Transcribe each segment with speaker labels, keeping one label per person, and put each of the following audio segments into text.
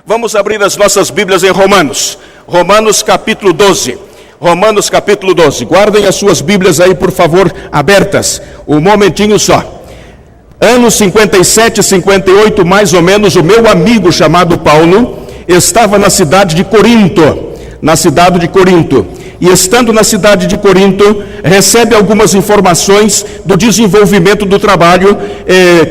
Speaker 1: Vamos abrir as nossas Bíblias em Romanos. Romanos capítulo 12. Romanos capítulo 12. Guardem as suas Bíblias aí, por favor, abertas. Um momentinho só. Anos 57, 58, mais ou menos, o meu amigo chamado Paulo estava na cidade de Corinto. E estando na cidade de Corinto, recebe algumas informações do desenvolvimento do trabalho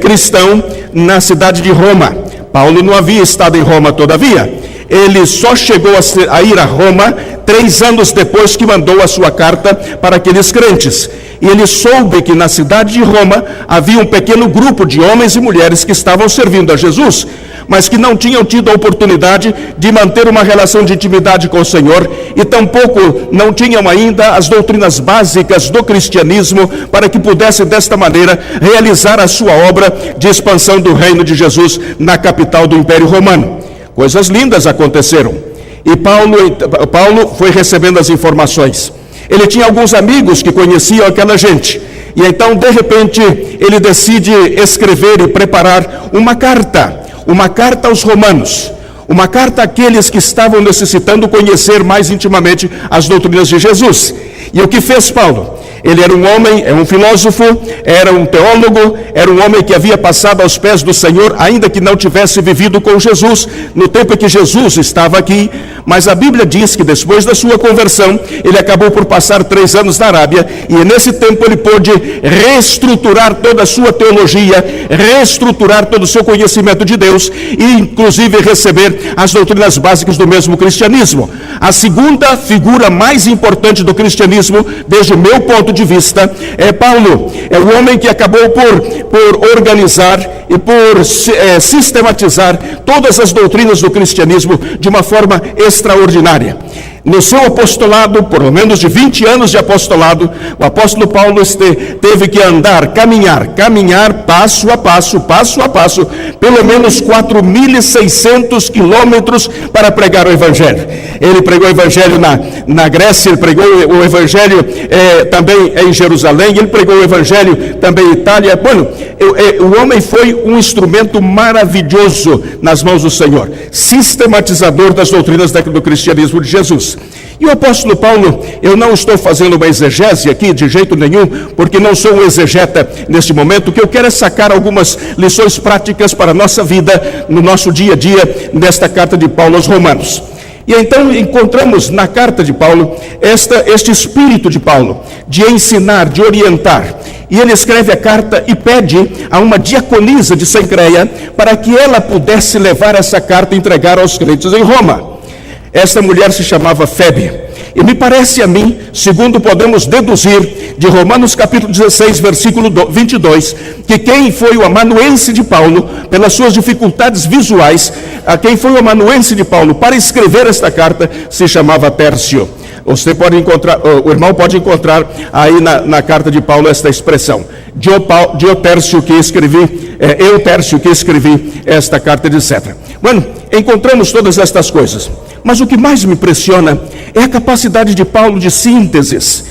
Speaker 1: cristão na cidade de Roma. Paulo não havia estado em Roma todavia. Ele só chegou a ir a Roma 3 anos depois que mandou a sua carta para aqueles crentes. E ele soube que na cidade de Roma havia um pequeno grupo de homens e mulheres que estavam servindo a Jesus, mas que não tinham tido a oportunidade de manter uma relação de intimidade com o Senhor, e tampouco não tinham ainda as doutrinas básicas do cristianismo para que pudessem desta maneira realizar a sua obra de expansão do reino de Jesus na capital do Império Romano. Coisas lindas aconteceram, e Paulo foi recebendo as informações. Ele tinha alguns amigos que conheciam aquela gente, e então de repente ele decide escrever e preparar uma carta aos romanos, uma carta àqueles que estavam necessitando conhecer mais intimamente as doutrinas de Jesus. E o que fez Paulo? Ele era um homem, um filósofo, era um teólogo, era um homem que havia passado aos pés do Senhor, ainda que não tivesse vivido com Jesus no tempo em que Jesus estava aqui. Mas a Bíblia diz que depois da sua conversão, ele acabou por passar 3 anos na Arábia, e nesse tempo ele pôde reestruturar toda a sua teologia, reestruturar todo o seu conhecimento de Deus, e inclusive receber as doutrinas básicas do mesmo cristianismo. A segunda figura mais importante do cristianismo, desde o meu ponto de vista, é Paulo. É o homem que acabou por organizar e por sistematizar todas as doutrinas do cristianismo de uma forma extraordinária. No seu apostolado, por lo menos de 20 anos de apostolado, o apóstolo Paulo teve que caminhar passo a passo, pelo menos 4.600 quilômetros para pregar o Evangelho. Ele pregou o Evangelho na Grécia, ele pregou o Evangelho também em Jerusalém, ele pregou o Evangelho também em Itália. O homem foi um instrumento maravilhoso nas mãos do Senhor, sistematizador das doutrinas do cristianismo de Jesus. E o apóstolo Paulo, eu não estou fazendo uma exegese aqui de jeito nenhum, porque não sou um exegeta neste momento. O que eu quero é sacar algumas lições práticas para a nossa vida, no nosso dia a dia, nesta carta de Paulo aos Romanos. E então encontramos na carta de Paulo este espírito de Paulo, de ensinar, de orientar. E ele escreve a carta e pede a uma diaconisa de Cencreia para que ela pudesse levar essa carta e entregar aos crentes em Roma. Essa mulher se chamava Febe. E me parece a mim, segundo podemos deduzir de Romanos capítulo 16, versículo 22, que quem foi o amanuense de Paulo, pelas suas dificuldades visuais, quem foi o amanuense de Paulo para escrever esta carta, se chamava Tércio. Você pode encontrar, o irmão pode encontrar aí na carta de Paulo esta expressão. Eu, Tércio, que escrevi esta carta, etc. Encontramos todas estas coisas. Mas o que mais me impressiona é a capacidade de Paulo de sínteses.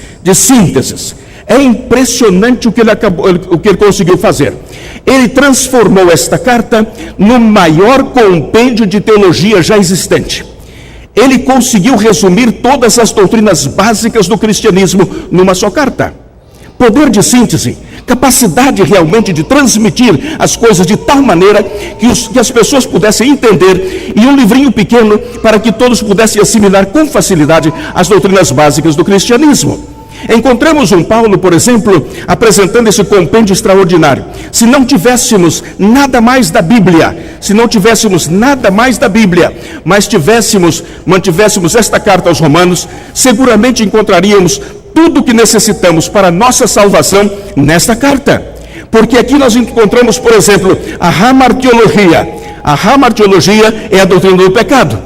Speaker 1: É impressionante o que ele conseguiu fazer. Ele transformou esta carta no maior compêndio de teologia já existente. Ele conseguiu resumir todas as doutrinas básicas do cristianismo numa só carta. Poder de síntese, capacidade realmente de transmitir as coisas de tal maneira que as pessoas pudessem entender, e um livrinho pequeno para que todos pudessem assimilar com facilidade as doutrinas básicas do cristianismo. Encontramos um Paulo, por exemplo, apresentando esse compêndio extraordinário. Se não tivéssemos nada mais da Bíblia, mas mantivéssemos esta carta aos Romanos, seguramente encontraríamos tudo o que necessitamos para a nossa salvação nesta carta. Porque aqui nós encontramos, por exemplo, a hamartiologia. A hamartiologia é a doutrina do pecado.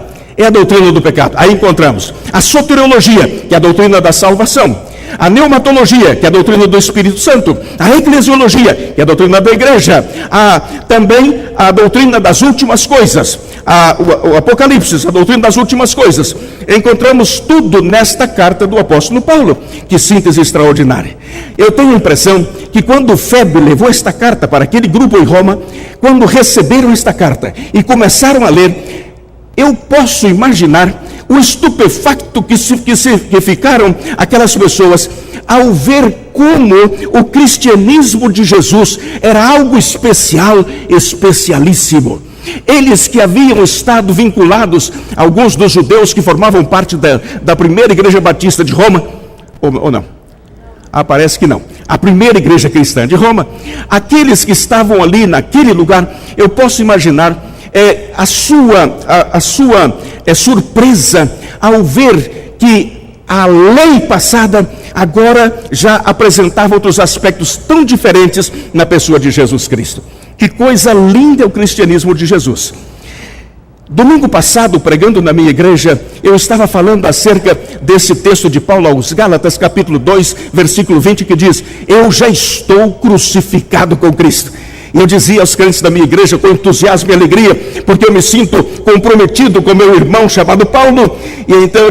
Speaker 1: Aí encontramos a soteriologia, que é a doutrina da salvação. A pneumatologia, que é a doutrina do Espírito Santo. A eclesiologia, que é a doutrina da igreja. Também a doutrina das últimas coisas. O Apocalipse, a doutrina das últimas coisas. Encontramos tudo nesta carta do apóstolo Paulo. Que síntese extraordinária. Eu tenho a impressão que quando Febe levou esta carta para aquele grupo em Roma, quando receberam esta carta e começaram a ler, Eu posso imaginar o estupefacto que ficaram aquelas pessoas ao ver como o cristianismo de Jesus era algo especial, especialíssimo. Eles que haviam estado vinculados, alguns dos judeus que formavam parte da primeira igreja batista de Roma, ou não? Parece que não. A primeira igreja cristã de Roma, aqueles que estavam ali naquele lugar, eu posso imaginar a sua surpresa ao ver que a lei passada agora já apresentava outros aspectos tão diferentes na pessoa de Jesus Cristo. Que coisa linda é o cristianismo de Jesus. Domingo passado, pregando na minha igreja, eu estava falando acerca desse texto de Paulo aos Gálatas, capítulo 2, versículo 20, que diz: eu já estou crucificado com Cristo. E eu dizia aos crentes da minha igreja com entusiasmo e alegria, porque eu me sinto comprometido com meu irmão chamado Paulo. E então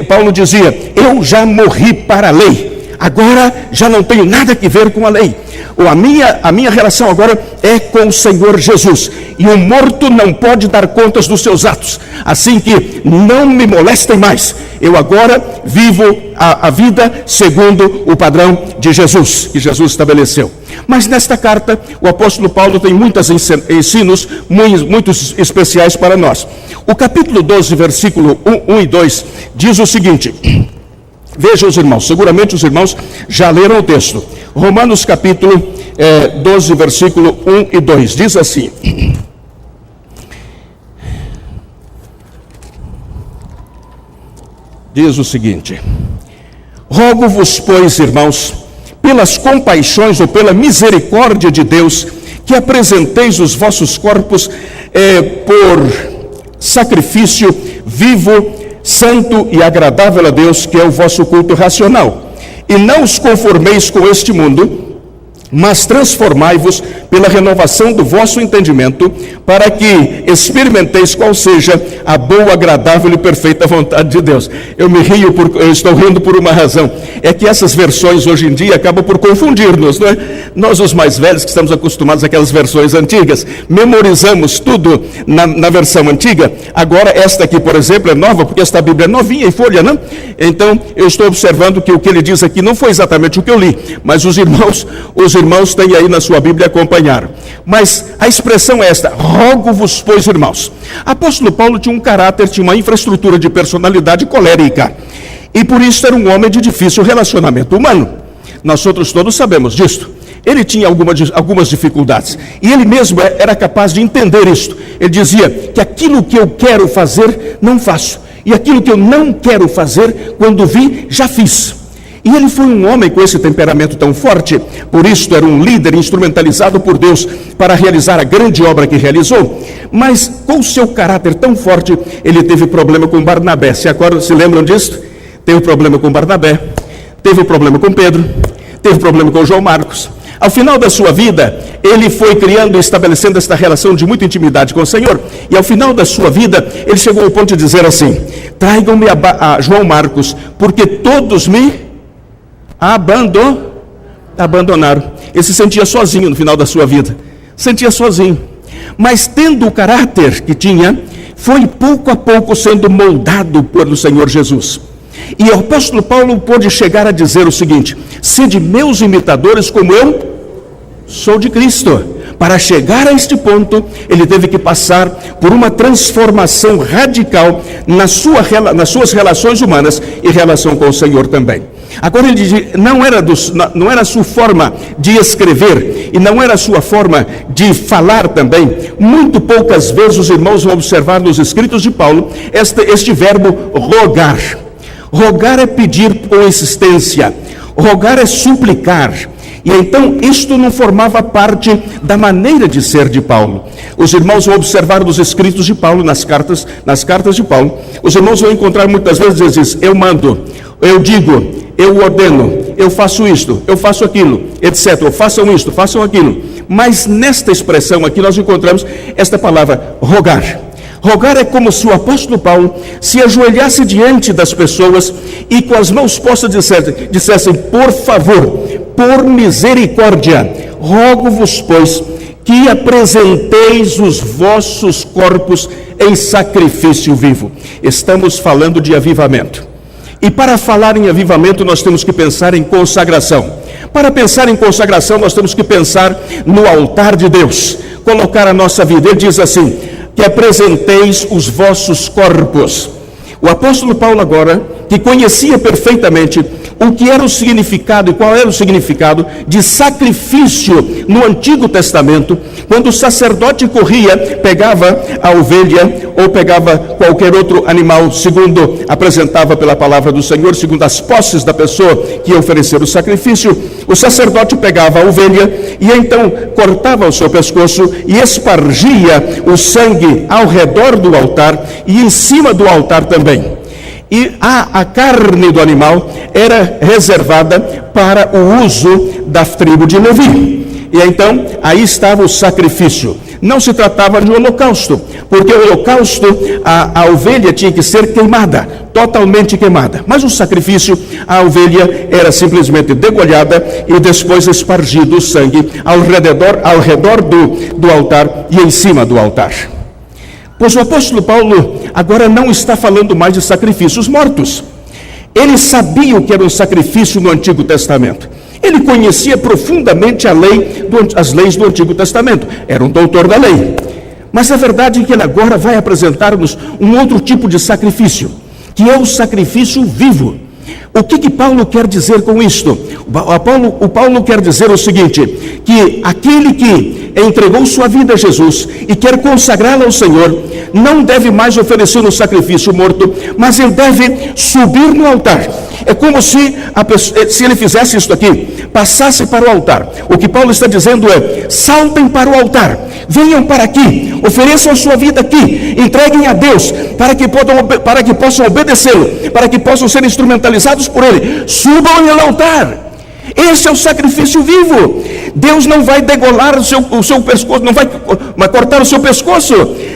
Speaker 1: Paulo dizia, eu já morri para a lei, agora já não tenho nada que ver com a lei. A minha relação agora é com o Senhor Jesus. E o morto não pode dar contas dos seus atos. Assim que não me molestem mais. Eu agora vivo a vida segundo o padrão de Jesus, que Jesus estabeleceu. Mas nesta carta, o apóstolo Paulo tem muitos ensinos muito especiais para nós. O capítulo 12, versículo 1 e 2, diz o seguinte... Vejam os irmãos, seguramente os irmãos já leram o texto. Romanos capítulo 12, versículo 1 e 2, diz assim: diz o seguinte: rogo-vos, pois, irmãos, pelas compaixões ou pela misericórdia de Deus, que apresenteis os vossos corpos por sacrifício vivo, santo e agradável a Deus, que é o vosso culto racional. E não os conformeis com este mundo, mas transformai-vos pela renovação do vosso entendimento, para que experimenteis qual seja a boa, agradável e perfeita vontade de Deus. Eu estou rindo por uma razão, é que essas versões hoje em dia acabam por confundir-nos, não é? Nós, os mais velhos, que estamos acostumados àquelas versões antigas, memorizamos tudo na versão antiga. Agora esta aqui, por exemplo, é nova, porque esta Bíblia é novinha em folha, não? Então eu estou observando que o que ele diz aqui não foi exatamente o que eu li, mas os irmãos têm aí na sua Bíblia acompanharam. Mas a expressão é esta: rogo-vos, pois, irmãos. Apóstolo Paulo tinha um caráter, tinha uma infraestrutura de personalidade colérica, e por isso era um homem de difícil relacionamento humano. Nós outros todos sabemos disto. Ele tinha algumas dificuldades, e ele mesmo era capaz de entender isto. Ele dizia que aquilo que eu quero fazer, não faço, e aquilo que eu não quero fazer, quando vi, já fiz. E ele foi um homem com esse temperamento tão forte, por isso era um líder instrumentalizado por Deus para realizar a grande obra que realizou. Mas com o seu caráter tão forte, ele teve problema com Barnabé. Se lembram disso? Teve problema com Barnabé, teve problema com Pedro, teve problema com João Marcos. Ao final da sua vida, ele foi criando e estabelecendo esta relação de muita intimidade com o Senhor. E ao final da sua vida, ele chegou ao ponto de dizer assim: tragam-me a João Marcos, porque todos me abandonaram. Ele se sentia sozinho no final da sua vida, sentia sozinho, mas tendo o caráter que tinha, foi pouco a pouco sendo moldado pelo Senhor Jesus. E o apóstolo Paulo pôde chegar a dizer o seguinte: sede meus imitadores como eu sou de Cristo. Para chegar a este ponto, ele teve que passar por uma transformação radical nas suas relações humanas e relação com o Senhor também. Agora ele diz, não era a sua forma de escrever e não era a sua forma de falar também. Muito poucas vezes os irmãos vão observar nos escritos de Paulo este verbo rogar. Rogar é pedir com insistência, rogar é suplicar. E então isto não formava parte da maneira de ser de Paulo. Os irmãos vão observar nos escritos de Paulo, nas cartas de Paulo, os irmãos vão encontrar muitas vezes isso: eu mando, eu digo, eu ordeno, eu faço isto, eu faço aquilo, etc. Façam isto, façam aquilo. Mas nesta expressão aqui nós encontramos esta palavra rogar. Rogar é como se o apóstolo Paulo se ajoelhasse diante das pessoas e com as mãos postas dissessem: por favor, por misericórdia, rogo-vos, pois, que apresenteis os vossos corpos em sacrifício vivo. Estamos falando de avivamento. E para falar em avivamento, nós temos que pensar em consagração. Para pensar em consagração, nós temos que pensar no altar de Deus, colocar a nossa vida. Ele diz assim, que apresenteis os vossos corpos. O apóstolo Paulo agora, que conhecia perfeitamente o que era o significado e qual era o significado de sacrifício no Antigo Testamento, quando o sacerdote corria, pegava a ovelha ou pegava qualquer outro animal, segundo apresentava pela palavra do Senhor, segundo as posses da pessoa que ia oferecer o sacrifício, o sacerdote pegava a ovelha e então cortava o seu pescoço e espargia o sangue ao redor do altar e em cima do altar também. E a carne do animal era reservada para o uso da tribo de Levi. E então, aí estava o sacrifício. Não se tratava de holocausto, porque o holocausto, a ovelha tinha que ser queimada, totalmente queimada. Mas o sacrifício, a ovelha era simplesmente degolhada e depois espargido o sangue ao redor do altar e em cima do altar. Pois o apóstolo Paulo agora não está falando mais de sacrifícios mortos. Ele sabia o que era um sacrifício no Antigo Testamento. Ele conhecia profundamente as leis do Antigo Testamento. Era um doutor da lei. Mas a verdade é que ele agora vai apresentar-nos um outro tipo de sacrifício, que é o sacrifício vivo. O que Paulo quer dizer com isto? O Paulo quer dizer o seguinte, que aquele que entregou sua vida a Jesus e quer consagrá-la ao Senhor, não deve mais oferecer um sacrifício morto, mas ele deve subir no altar. É como se ele fizesse isso aqui, passasse para o altar. O que Paulo está dizendo é, saltem para o altar, venham para aqui, ofereçam sua vida aqui, entreguem a Deus, para que possam obedecê-lo, para que possam ser instrumentalizados por Ele. Subam ao altar. Esse é o sacrifício vivo. Deus não vai degolar o seu pescoço, não vai cortar o seu pescoço.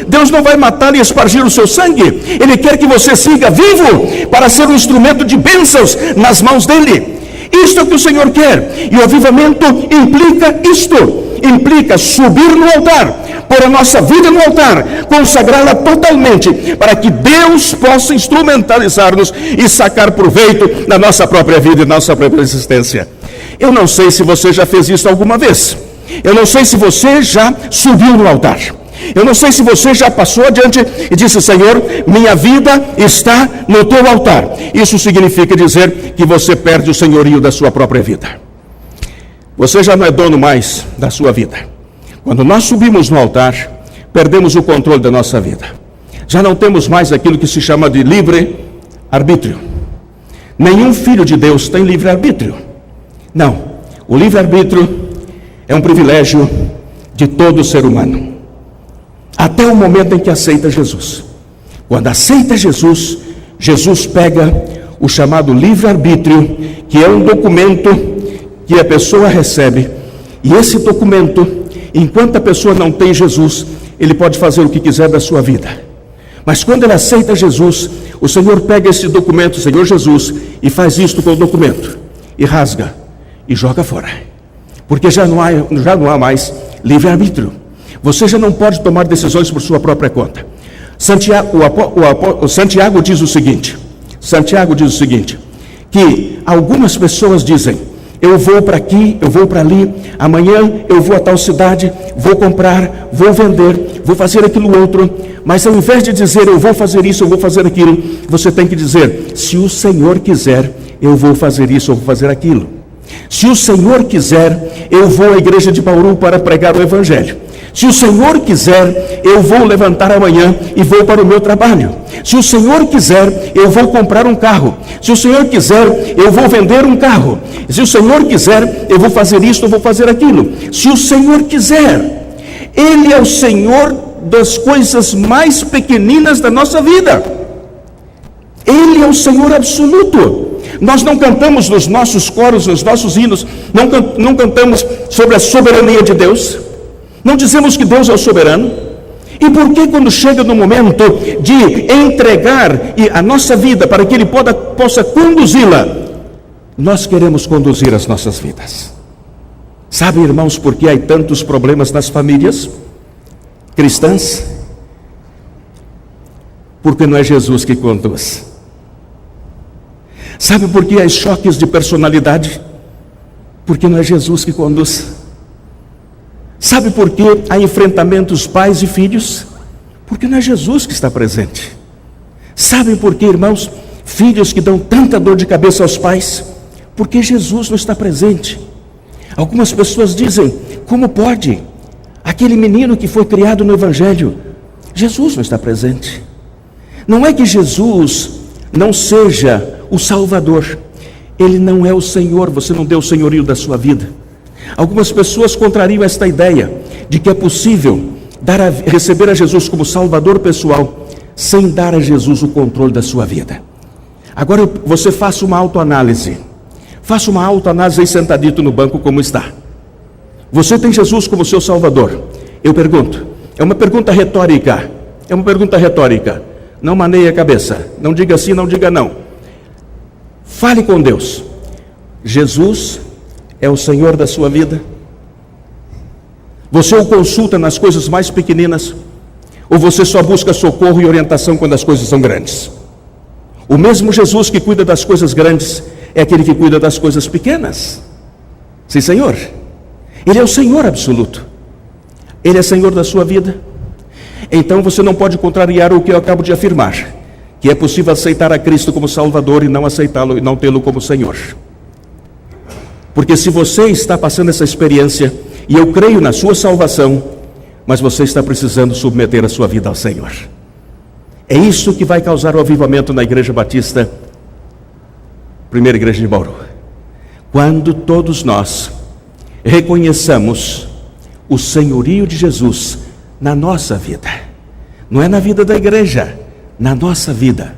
Speaker 1: Deus não vai matar e espargir o seu sangue. Ele quer que você siga vivo para ser um instrumento de bênçãos nas mãos dele. Isto é o que o Senhor quer. E o avivamento implica isto. Implica subir no altar, pôr a nossa vida no altar, consagrá-la totalmente, para que Deus possa instrumentalizar-nos e sacar proveito da nossa própria vida e da nossa própria existência. Eu não sei se você já fez isso alguma vez. Eu não sei se você já subiu no altar. Eu não sei se você já passou adiante e disse, Senhor, minha vida está no teu altar. Isso significa dizer que você perde o senhorio da sua própria vida. Você já não é dono mais da sua vida. Quando nós subimos no altar, perdemos o controle da nossa vida. Já não temos mais aquilo que se chama de livre-arbítrio. Nenhum filho de Deus tem livre-arbítrio. Não. O livre-arbítrio é um privilégio de todo ser humano. Até o momento em que aceita Jesus. Quando aceita Jesus, Jesus pega o chamado livre-arbítrio, que é um documento que a pessoa recebe, e esse documento, enquanto a pessoa não tem Jesus, ele pode fazer o que quiser da sua vida. Mas quando ele aceita Jesus, o Senhor pega esse documento, o Senhor Jesus, e faz isto com o documento, e rasga, e joga fora. Porque já não há mais livre-arbítrio. Você já não pode tomar decisões por sua própria conta. Santiago diz o seguinte, que algumas pessoas dizem, eu vou para aqui, eu vou para ali, amanhã eu vou a tal cidade, vou comprar, vou vender, vou fazer aquilo outro, mas ao invés de dizer eu vou fazer isso, eu vou fazer aquilo, você tem que dizer, se o Senhor quiser, eu vou fazer isso, eu vou fazer aquilo. Se o Senhor quiser, eu vou à igreja de Bauru para pregar o Evangelho. Se o Senhor quiser, eu vou levantar amanhã e vou para o meu trabalho. Se o Senhor quiser, eu vou comprar um carro. Se o Senhor quiser, eu vou vender um carro. Se o Senhor quiser, eu vou fazer isto, eu vou fazer aquilo. Se o Senhor quiser, Ele é o Senhor das coisas mais pequeninas da nossa vida. Ele é o Senhor absoluto. Nós não cantamos nos nossos coros, nos nossos hinos, não cantamos sobre a soberania de Deus. Não dizemos que Deus é o soberano? E por que quando chega no momento de entregar a nossa vida para que Ele possa conduzi-la, nós queremos conduzir as nossas vidas? Sabe, irmãos, por que há tantos problemas nas famílias cristãs? Porque não é Jesus que conduz. Sabe por que há choques de personalidade? Porque não é Jesus que conduz. Sabe por que há enfrentamentos pais e filhos? Porque não é Jesus que está presente. Sabem por que, irmãos, filhos que dão tanta dor de cabeça aos pais? Porque Jesus não está presente. Algumas pessoas dizem, como pode? Aquele menino que foi criado no Evangelho, Jesus não está presente. Não é que Jesus não seja o Salvador. Ele não é o Senhor, você não deu o senhorio da sua vida. Algumas pessoas contrariam esta ideia de que é possível receber a Jesus como Salvador pessoal, sem dar a Jesus o controle da sua vida. Agora você faça uma autoanálise. Faça uma autoanálise aí sentadito no banco como está. Você tem Jesus como seu Salvador? Eu pergunto, é uma pergunta retórica. É uma pergunta retórica. Não maneie a cabeça. Não diga sim, não diga não. Fale com Deus. Jesus é o Senhor da sua vida? Você o consulta nas coisas mais pequeninas? Ou você só busca socorro e orientação quando as coisas são grandes? O mesmo Jesus que cuida das coisas grandes é aquele que cuida das coisas pequenas. Sim, Senhor. Ele é o Senhor absoluto. Ele é Senhor da sua vida. Então você não pode contrariar o que eu acabo de afirmar, que é possível aceitar a Cristo como Salvador e não aceitá-lo e não tê-lo como Senhor. Porque se você está passando essa experiência, e eu creio na sua salvação, mas você está precisando submeter a sua vida ao Senhor. É isso que vai causar o avivamento na Igreja Batista, Primeira Igreja de Bauru. Quando todos nós reconheçamos o senhorio de Jesus na nossa vida. Não é na vida da igreja, na nossa vida.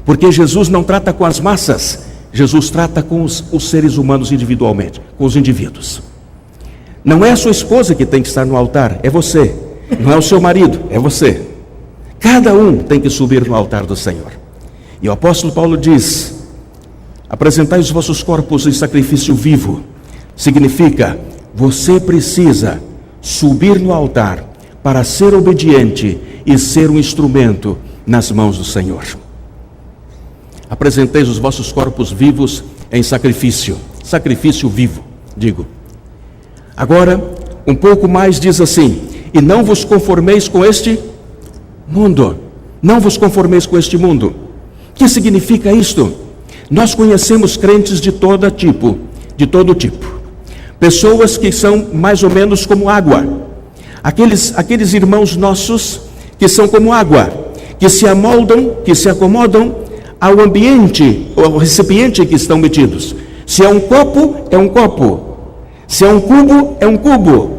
Speaker 1: Porque Jesus não trata com as massas, Jesus trata com os seres humanos individualmente, com os indivíduos. Não é a sua esposa que tem que estar no altar, é você. Não é o seu marido, é você. Cada um tem que subir no altar do Senhor. E o apóstolo Paulo diz: apresentai os vossos corpos em sacrifício vivo. Significa, você precisa subir no altar para ser obediente e ser um instrumento nas mãos do Senhor. Apresenteis os vossos corpos vivos em sacrifício vivo, digo. Agora, um pouco mais diz assim: e não vos conformeis com este mundo. Não vos conformeis com este mundo. O que significa isto? Nós conhecemos crentes de todo tipo. Pessoas que são mais ou menos como água. Aqueles irmãos nossos que são como água, que se acomodam ao ambiente, ao recipiente em que estão metidos. Se é um copo, é um copo. Se é um cubo, é um cubo.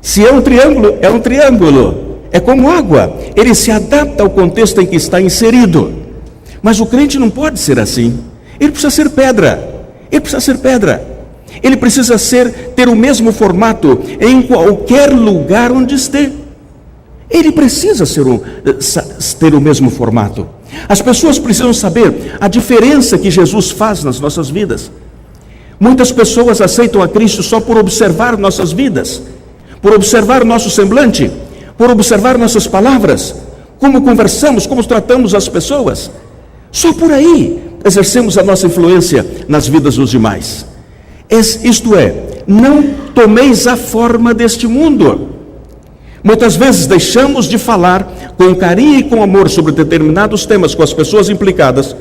Speaker 1: Se é um triângulo, é um triângulo. É como água. Ele se adapta ao contexto em que está inserido. Mas o crente não pode ser assim. Ele precisa ser pedra. Ele precisa ter o mesmo formato em qualquer lugar onde esteja. Ele precisa ter o mesmo formato. As pessoas precisam saber a diferença que Jesus faz nas nossas vidas. Muitas pessoas aceitam a Cristo só por observar nossas vidas, por observar o nosso semblante, por observar nossas palavras, como conversamos, como tratamos as pessoas. Só por aí exercemos a nossa influência nas vidas dos demais. Isto é, não tomeis a forma deste mundo. Muitas vezes deixamos de falar com carinho e com amor sobre determinados temas com as pessoas implicadas,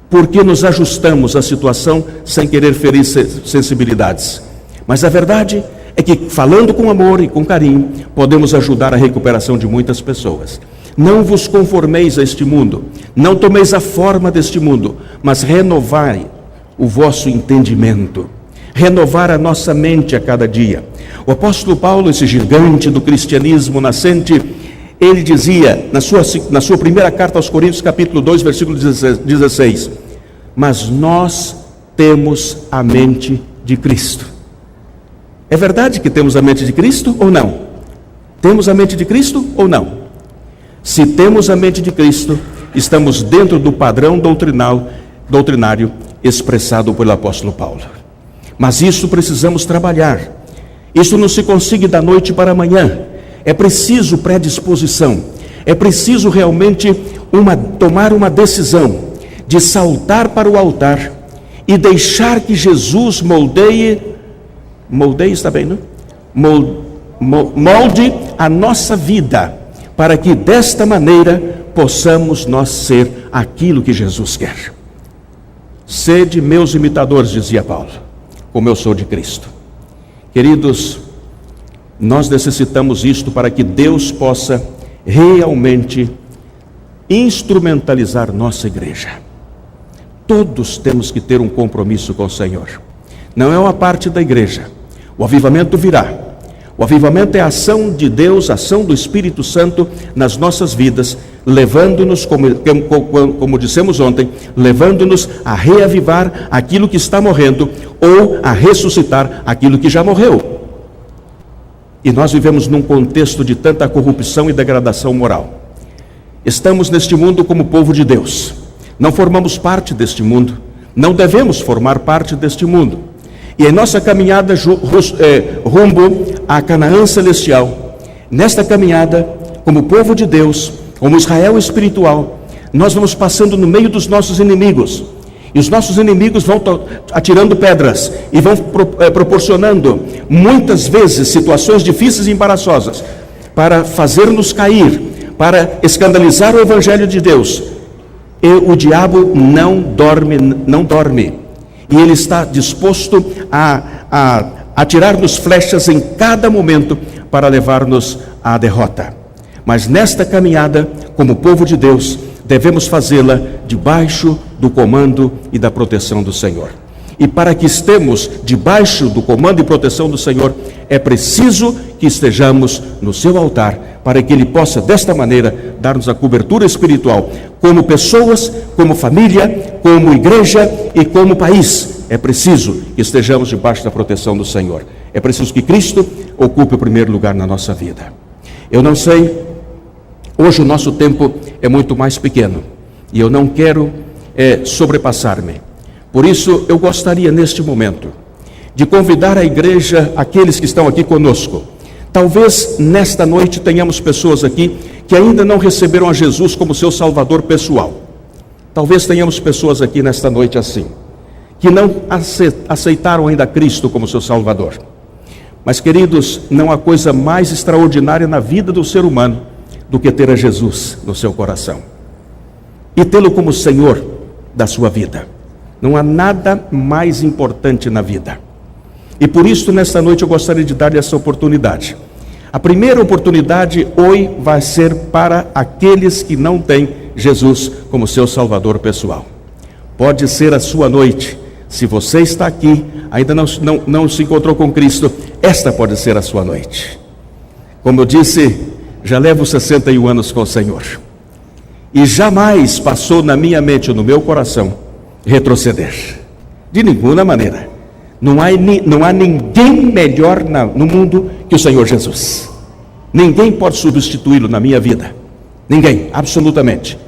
Speaker 1: porque nos ajustamos à situação sem querer ferir sensibilidades. Mas a verdade é que, falando com amor e com carinho, podemos ajudar a recuperação de muitas pessoas. Não vos conformeis a este mundo, não tomeis a forma deste mundo, mas renovai o vosso entendimento, renovar a nossa mente a cada dia. O apóstolo Paulo, esse gigante do cristianismo nascente, ele dizia na sua primeira carta aos Coríntios, capítulo 2, versículo 16: mas nós temos a mente de Cristo. É verdade que temos a mente de Cristo ou não? Temos a mente de Cristo ou não? Se temos a mente de Cristo, estamos dentro do padrão doutrinário expressado pelo apóstolo Paulo. Mas isso precisamos trabalhar. Isso não se consegue da noite para amanhã. É preciso predisposição. É preciso realmente tomar uma decisão de saltar para o altar e deixar que Jesus moldeie, está bem, não? Molde a nossa vida, para que desta maneira possamos nós ser aquilo que Jesus quer. Sede meus imitadores, dizia Paulo, como eu sou de Cristo. Queridos, nós necessitamos isto para que Deus possa realmente instrumentalizar nossa igreja. Todos temos que ter um compromisso com o Senhor. Não é uma parte da igreja. O avivamento virá. O avivamento é a ação de Deus, a ação do Espírito Santo nas nossas vidas, levando-nos, como dissemos ontem, levando-nos a reavivar aquilo que está morrendo ou a ressuscitar aquilo que já morreu. E nós vivemos num contexto de tanta corrupção e degradação moral. Estamos neste mundo como povo de Deus. Não formamos parte deste mundo. Não devemos formar parte deste mundo. E em nossa caminhada rumo à Canaã celestial, nesta caminhada, como povo de Deus, como Israel espiritual, nós vamos passando no meio dos nossos inimigos. E os nossos inimigos vão atirando pedras e vão proporcionando, muitas vezes, situações difíceis e embaraçosas para fazer-nos cair, para escandalizar o Evangelho de Deus. E o diabo não dorme. E ele está disposto a atirar-nos flechas em cada momento para levar-nos à derrota. Mas nesta caminhada, como povo de Deus, devemos fazê-la debaixo do comando e da proteção do Senhor. E para que estemos debaixo do comando e proteção do Senhor, é preciso que estejamos no seu altar, para que Ele possa, desta maneira, dar-nos a cobertura espiritual, como pessoas, como família, como igreja e como país. É preciso que estejamos debaixo da proteção do Senhor. É preciso que Cristo ocupe o primeiro lugar na nossa vida. Eu não sei, hoje o nosso tempo é muito mais pequeno, e eu não quero sobrepassar-me. Por isso, eu gostaria, neste momento, de convidar a igreja, aqueles que estão aqui conosco. Talvez nesta noite tenhamos pessoas aqui que ainda não receberam a Jesus como seu Salvador pessoal. Talvez tenhamos pessoas aqui nesta noite assim, que não aceitaram ainda Cristo como seu Salvador. Mas, queridos, não há coisa mais extraordinária na vida do ser humano do que ter a Jesus no seu coração e tê-lo como Senhor da sua vida. Não há nada mais importante na vida. E por isso, nesta noite, eu gostaria de dar-lhe essa oportunidade. A primeira oportunidade hoje vai ser para aqueles que não têm Jesus como seu Salvador pessoal. Pode ser a sua noite. Se você está aqui, ainda não se encontrou com Cristo, esta pode ser a sua noite. Como eu disse, já levo 61 anos com o Senhor. E jamais passou na minha mente ou no meu coração retroceder. De nenhuma maneira. Não há ninguém melhor no mundo que o Senhor Jesus. Ninguém pode substituí-lo na minha vida. Ninguém, absolutamente.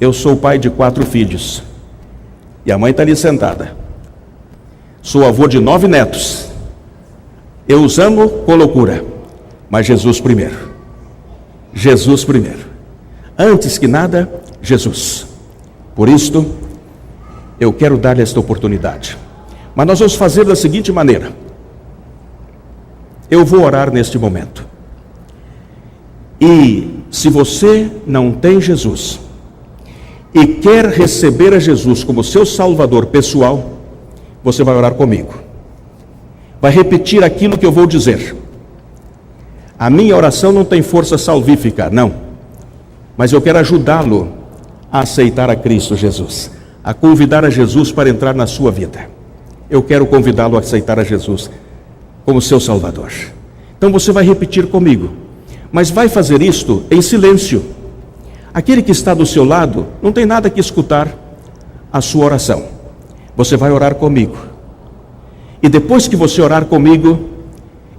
Speaker 1: Eu sou o pai de 4 filhos. E a mãe está ali sentada. Sou avô de 9 netos. Eu os amo com loucura. Mas Jesus primeiro. Jesus primeiro. Antes que nada, Jesus. Por isto, eu quero dar-lhe esta oportunidade. Mas nós vamos fazer da seguinte maneira. Eu vou orar neste momento. E se você não tem Jesus e quer receber a Jesus como seu Salvador pessoal, você vai orar comigo. Vai repetir aquilo que eu vou dizer. A minha oração não tem força salvífica, não. Mas eu quero ajudá-lo a aceitar a Cristo Jesus, a convidar a Jesus para entrar na sua vida. Eu quero convidá-lo a aceitar a Jesus como seu Salvador. Então você vai repetir comigo, mas vai fazer isto em silêncio. Aquele que está do seu lado não tem nada que escutar a sua oração. Você vai orar comigo. E depois que você orar comigo,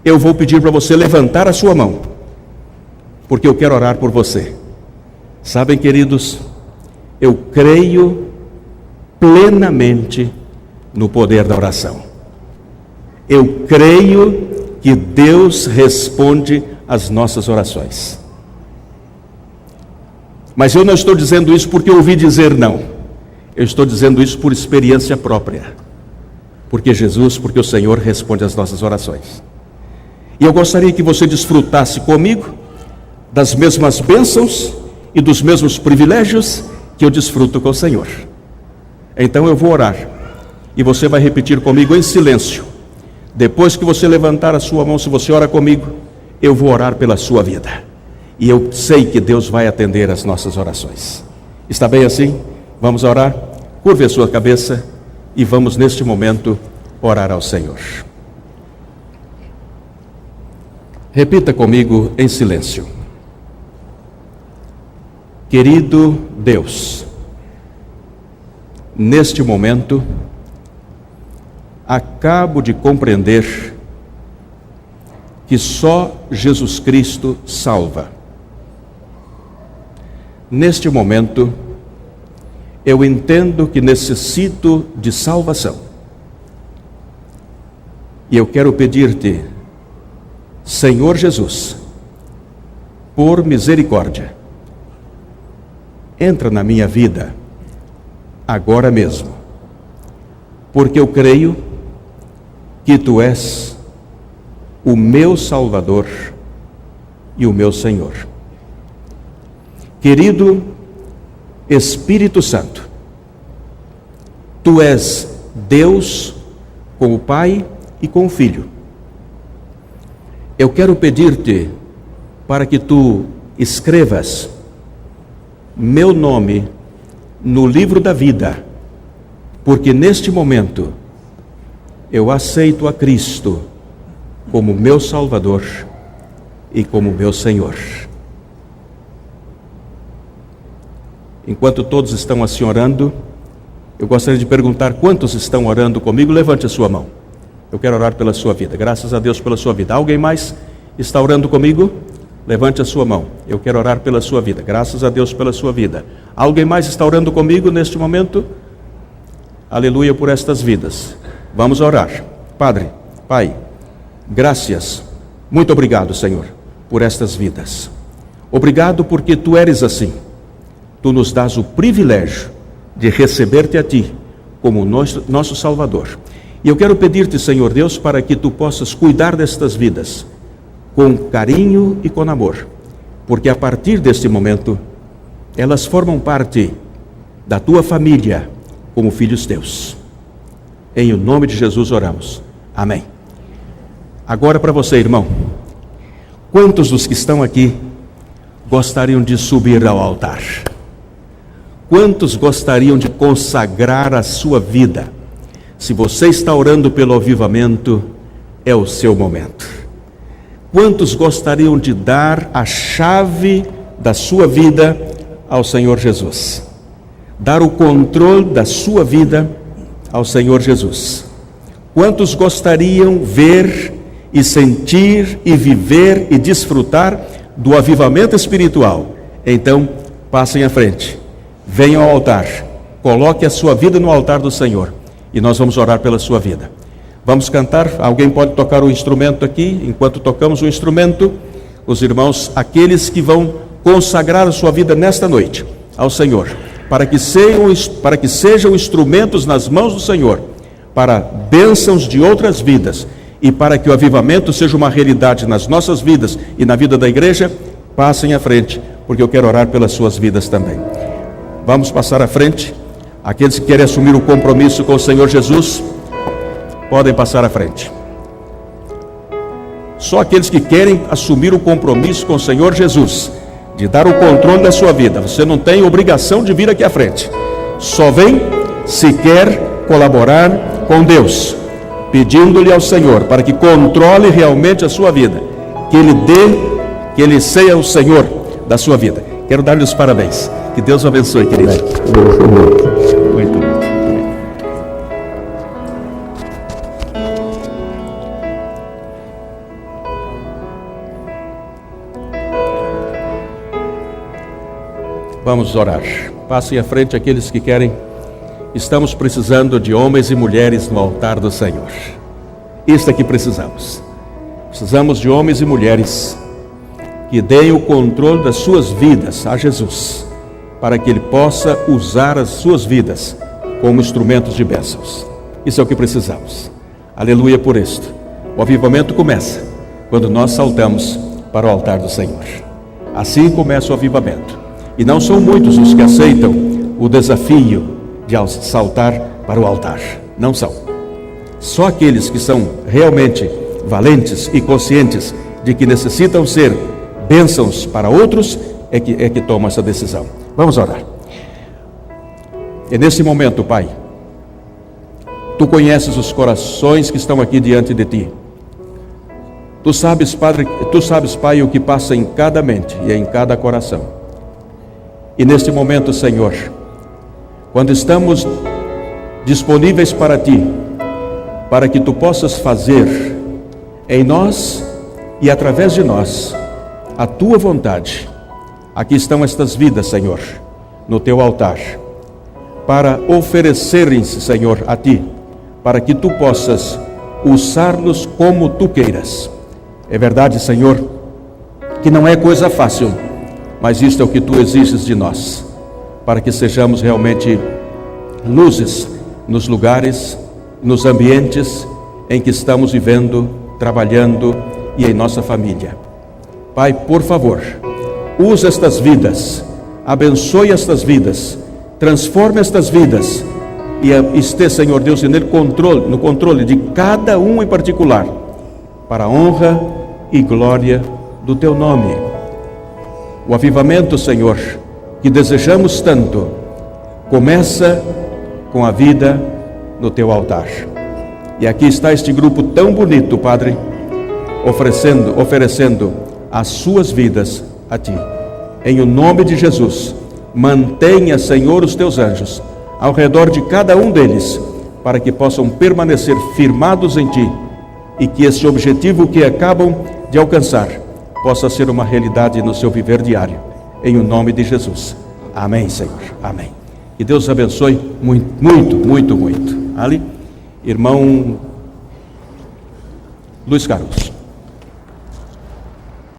Speaker 1: eu vou pedir para você levantar a sua mão, porque eu quero orar por você. Sabem, queridos, eu creio plenamente no poder da oração. Eu creio que Deus responde às nossas orações. Mas eu não estou dizendo isso porque eu ouvi dizer não. Eu estou dizendo isso por experiência própria. Porque o Senhor responde às nossas orações. E eu gostaria que você desfrutasse comigo das mesmas bênçãos e dos mesmos privilégios que eu desfruto com o Senhor. Então eu vou orar. E você vai repetir comigo em silêncio. Depois que você levantar a sua mão, se você ora comigo, eu vou orar pela sua vida. E eu sei que Deus vai atender as nossas orações. Está bem assim? Vamos orar? Curve a sua cabeça e vamos neste momento orar ao Senhor. Repita comigo em silêncio. Querido Deus, neste momento, acabo de compreender que só Jesus Cristo salva. Neste momento, eu entendo que necessito de salvação. E eu quero pedir-te, Senhor Jesus, por misericórdia, entra na minha vida agora mesmo, porque eu creio que Tu és o meu Salvador e o meu Senhor. Querido Espírito Santo, Tu és Deus com o Pai e com o Filho. Eu quero pedir-te para que Tu escrevas meu nome no livro da vida, porque neste momento eu aceito a Cristo como meu Salvador e como meu Senhor. Enquanto todos estão assim orando, eu gostaria de perguntar quantos estão orando comigo. Levante a sua mão. Eu quero orar pela sua vida. Graças a Deus pela sua vida. Alguém mais está orando comigo? Levante a sua mão. Eu quero orar pela sua vida. Graças a Deus pela sua vida. Alguém mais está orando comigo neste momento? Aleluia por estas vidas. Vamos orar. Padre, Pai, graças. Muito obrigado, Senhor, por estas vidas. Obrigado porque Tu eres assim. Tu nos dás o privilégio de receber-te a Ti como nosso Salvador. E eu quero pedir-te, Senhor Deus, para que Tu possas cuidar destas vidas com carinho e com amor, porque a partir deste momento, elas formam parte da Tua família como filhos Teus. Em o nome de Jesus oramos. Amém. Agora para você, irmão, quantos dos que estão aqui gostariam de subir ao altar? Quantos gostariam de consagrar a sua vida? Se você está orando pelo avivamento, é o seu momento. Quantos gostariam de dar a chave da sua vida ao Senhor Jesus? Dar o controle da sua vida ao Senhor Jesus? Quantos gostariam ver e sentir e viver e desfrutar do avivamento espiritual? Então, passem à frente. Venham ao altar, coloque a sua vida no altar do Senhor e nós vamos orar pela sua vida. Vamos cantar, alguém pode tocar o instrumento aqui, enquanto tocamos o instrumento, os irmãos, aqueles que vão consagrar a sua vida nesta noite ao Senhor, para que sejam instrumentos nas mãos do Senhor, para bênçãos de outras vidas, e para que o avivamento seja uma realidade nas nossas vidas e na vida da igreja, passem à frente, porque eu quero orar pelas suas vidas também. Vamos passar à frente. Aqueles que querem assumir o compromisso com o Senhor Jesus, podem passar à frente. Só aqueles que querem assumir o compromisso com o Senhor Jesus, de dar o controle da sua vida. Você não tem obrigação de vir aqui à frente. Só vem se quer colaborar com Deus, pedindo-lhe ao Senhor para que controle realmente a sua vida, que Ele seja o Senhor da sua vida. Quero dar-lhe os parabéns. Que Deus o abençoe, querido. Muito bem. Vamos orar. Passem à frente aqueles que querem. Estamos precisando de homens e mulheres no altar do Senhor. Isso é que precisamos. Precisamos de homens e mulheres que deem o controle das suas vidas a Jesus para que Ele possa usar as suas vidas como instrumentos de bênçãos. Isso é o que precisamos. Aleluia por isto. O avivamento começa quando nós saltamos para o altar do Senhor. Assim começa o avivamento. E não são muitos os que aceitam o desafio de saltar para o altar. Não são. Só aqueles que são realmente valentes e conscientes de que necessitam ser bênçãos para outros é que tomam essa decisão. Vamos orar. E nesse momento, Pai, Tu conheces os corações que estão aqui diante de Ti. Tu sabes, Pai, o que passa em cada mente e em cada coração. E neste momento, Senhor, quando estamos disponíveis para Ti, para que Tu possas fazer em nós e através de nós a Tua vontade, aqui estão estas vidas, Senhor, no Teu altar, para oferecerem-se, Senhor, a Ti, para que Tu possas usá-los como Tu queiras. É verdade, Senhor, que não é coisa fácil, mas isto é o que Tu exiges de nós, para que sejamos realmente luzes nos lugares, nos ambientes em que estamos vivendo, trabalhando e em nossa família. Pai, por favor, use estas vidas, abençoe estas vidas, transforme estas vidas e esteja, Senhor Deus, no controle de cada um em particular, para a honra e glória do Teu nome. O avivamento, Senhor, que desejamos tanto, começa com a vida no Teu altar. E aqui está este grupo tão bonito, Padre, oferecendo as suas vidas a Ti. Em o nome de Jesus, mantenha, Senhor, os Teus anjos ao redor de cada um deles, para que possam permanecer firmados em Ti e que esse objetivo que acabam de alcançar possa ser uma realidade no seu viver diário. Em o nome de Jesus. Amém, Senhor. Amém. Que Deus os abençoe muito, muito, muito, muito. Ali, irmão Luiz Carlos.